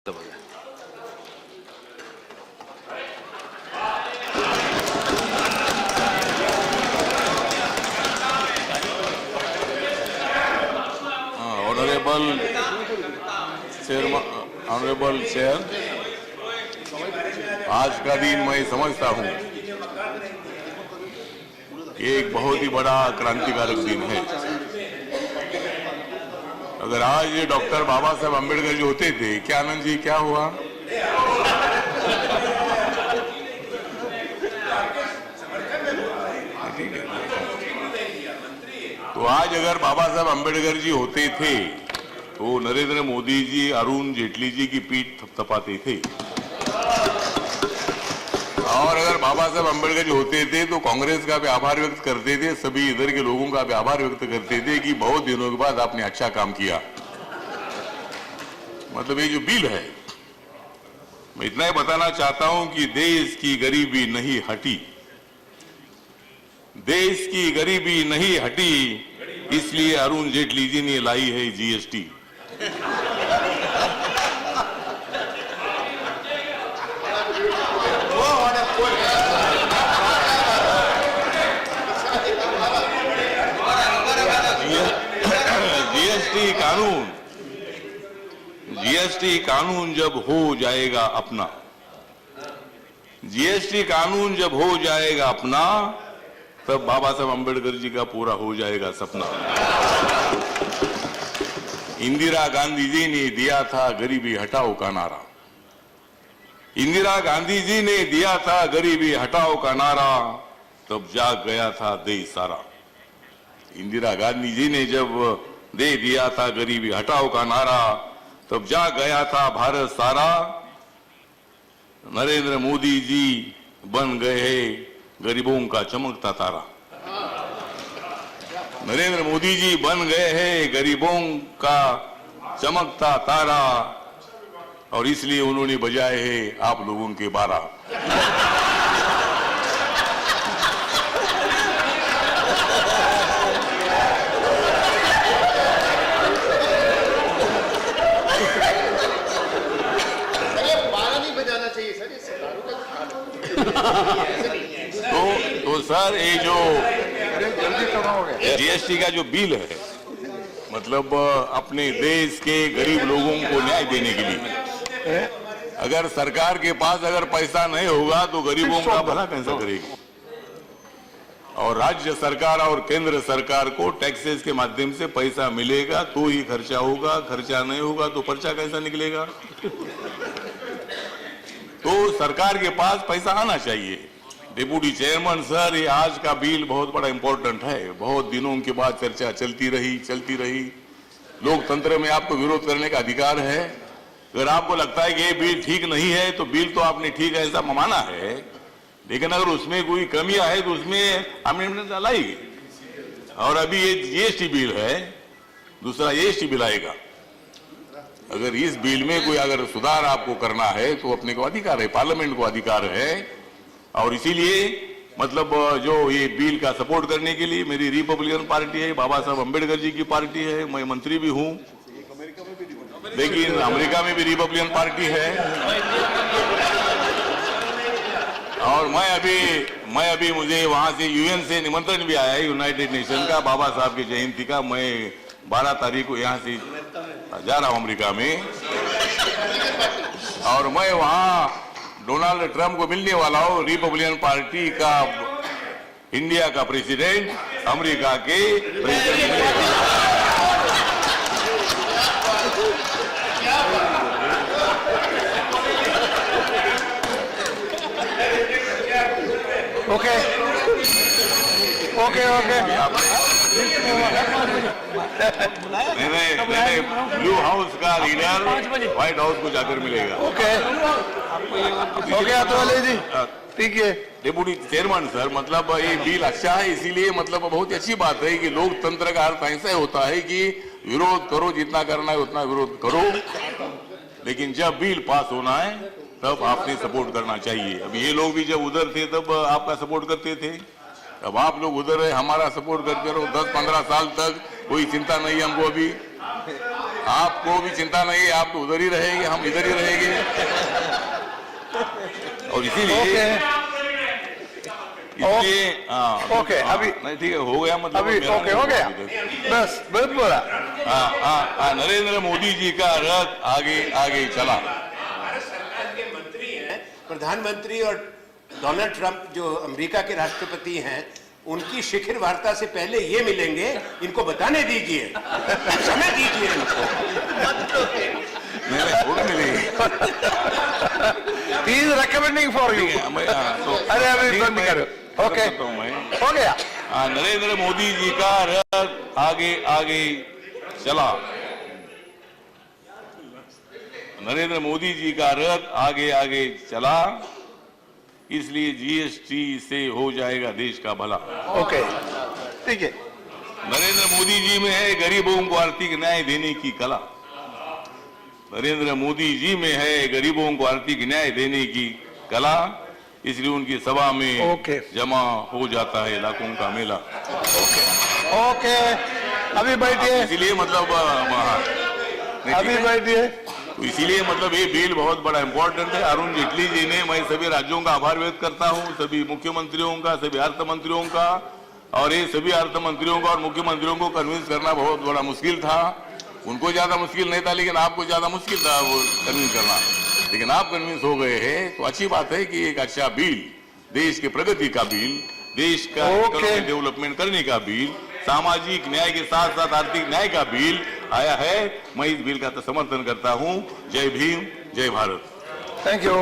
Honourable chair, आज का दिन मैं समझता हूं कि एक बहुत ही बड़ा क्रांतिकारक दिन है। अगर आज डॉक्टर बाबा साहब अम्बेडकर जी होते थे, क्या आनंद जी क्या हुआ? ठीक है। तो आज अगर बाबा साहब अम्बेडकर जी होते थे तो नरेंद्र मोदी जी अरुण जेटली जी की पीठ थपथपाते थे, और अगर बाबा साहब अम्बेडकर जी होते थे तो कांग्रेस का भी आभार व्यक्त करते थे, सभी इधर के लोगों का भी आभार व्यक्त करते थे कि बहुत दिनों के बाद आपने अच्छा काम किया। मतलब ये जो बिल है, मैं इतना ही बताना चाहता हूं कि देश की गरीबी नहीं हटी, देश की गरीबी नहीं हटी, इसलिए अरुण जेटली जी ने लाई है जीएसटी। जीएसटी कानून जब हो जाएगा अपना, जीएसटी कानून जब हो जाएगा अपना, तब बाबा साहब अम्बेडकर जी का पूरा हो जाएगा सपना। इंदिरा गांधी जी ने दिया था गरीबी हटाओ का नारा, इंदिरा गांधी जी ने दिया था गरीबी हटाओ का नारा, तब जाग गया था देश सारा। इंदिरा गांधी जी ने जब दे दिया था गरीबी हटाओ का नारा, तब जाग गया था भारत सारा। नरेंद्र मोदी जी बन गए गरीबों का चमकता तारा, नरेंद्र मोदी जी बन गए हैं गरीबों का चमकता तारा, और इसलिए उन्होंने बजाए हैं आप लोगों के 12। तो सर, ये जो जीएसटी का जो बिल है, मतलब अपने देश के गरीब लोगों को न्याय देने के लिए, अगर सरकार के पास अगर पैसा नहीं होगा तो गरीबों का भला कैसे करेगी? और राज्य सरकार और केंद्र सरकार को टैक्सेस के माध्यम से पैसा मिलेगा तो ही खर्चा होगा, खर्चा नहीं होगा तो पर्चा कैसा निकलेगा? तो सरकार के पास पैसा आना चाहिए। डिप्टी चेयरमैन सर, ये आज का बिल बहुत बड़ा इंपॉर्टेंट है, बहुत दिनों के बाद चर्चा चलती रही। लोकतंत्र में आपको विरोध करने का अधिकार है। अगर आपको लगता है कि ये बिल ठीक नहीं है तो बिल तो आपने ठीक है ऐसा माना है, लेकिन अगर उसमें कोई कमियां है तो उसमें अमेंडमेंट लाएगी। और अभी ये जीएसटी बिल है, दूसरा जीएसटी बिल आएगा। अगर इस बिल में कोई अगर सुधार आपको करना है तो अपने को अधिकार है, पार्लियामेंट को अधिकार है। और इसीलिए मतलब जो ये बिल का सपोर्ट करने के लिए मेरी रिपब्लिकन पार्टी है, बाबा साहब अम्बेडकर जी की पार्टी है, मैं मंत्री भी हूं, लेकिन अमेरिका में भी रिपब्लिकन पार्टी है। और मैं अभी मुझे वहां से यूएन से निमंत्रण भी आया है, यूनाइटेड नेशन का, बाबा साहब की जयंती का। मैं 12 तारीख को यहाँ से जा रहा हूं अमेरिका में, और मैं वहां डोनाल्ड ट्रंप को मिलने वाला हूं, रिपब्लिकन पार्टी का इंडिया का प्रेसिडेंट, अमेरिका के president. Okay okay okay blue house का लीडर व्हाइट हाउस को जाकर मिलेगा। ओके ओके अतुल जी, ठीक है। डिप्टी चेयरमैन सर, मतलब ये बिल अच्छा है, इसीलिए मतलब बहुत अच्छी बात है कि लोकतंत्र का अर्थ ऐसा होता है कि विरोध करो, जितना करना है उतना विरोध करो, लेकिन जब बिल पास होना है तब आपने सपोर्ट करना चाहिए। अब ये लोग भी जब उधर थे तब आपका सपोर्ट करते थे, अब आप लोग उधर है, हमारा सपोर्ट करते रहो। 10-15 साल तक कोई चिंता नहीं हमको। अभी आपको भी चिंता नहीं है, आप तो उधर ही रहेंगे, हम इधर ही रहेंगे। और इसीलिए ओके, अभी नहीं ठीक है, हो गया मतलब अभी मेरा ओके नहीं हो हुआ गया, अभी तक। बस बहुत बोला। नरेंद्र मोदी जी का रथ आगे आगे चला। भारत सरकार के मंत्री हैं, प्रधानमंत्री और डोनाल्ड ट्रंप जो अमेरिका के राष्ट्रपति हैं, उनकी शिखर वार्ता से पहले ये मिलेंगे, इनको बताने दीजिए, समय दीजिए इनको। नहीं वो भी मिलेगी। He is recommending for you. अरे अभी बंद करो। ओके हो गया। नरेंद्र मोदी जी का रथ आगे आगे चला। नरेंद्र मोदी जी का रथ आगे आगे चला, इसलिए जीएसटी से हो जाएगा देश का भला। ओके ठीक है। नरेंद्र मोदी जी में है गरीबों को आर्थिक न्याय देने की कला। नरेंद्र मोदी जी में है गरीबों को आर्थिक न्याय देने की कला, इसलिए उनकी सभा में ओके। जमा हो जाता है लाखों का मेला। ओके अभी बैठिए, इसीलिए मतलब अभी बैठिए। तो इसीलिए मतलब ये बिल बहुत बड़ा इंपॉर्टेंट है। अरुण जेटली जी ने, मैं सभी राज्यों का आभार व्यक्त करता हूँ, सभी मुख्यमंत्रियों का, सभी अर्थ मंत्रियों का, और ये सभी अर्थ मंत्रियों का और मुख्यमंत्रियों को कन्विंस करना बहुत बड़ा मुश्किल था। उनको ज्यादा मुश्किल नहीं था, लेकिन आपको ज्यादा मुश्किल था वो कन्विंस करना, लेकिन आप कन्विंस हो गए हैं, तो अच्छी बात है कि एक अच्छा बिल, देश की प्रगति का बिल, देश का इकोनॉमिक डेवलपमेंट करने का बिल, सामाजिक न्याय के साथ साथ आर्थिक न्याय का बिल आया है। मैं इस बिल का तो समर्थन करता हूं। जय भीम, जय भारत। Thank you.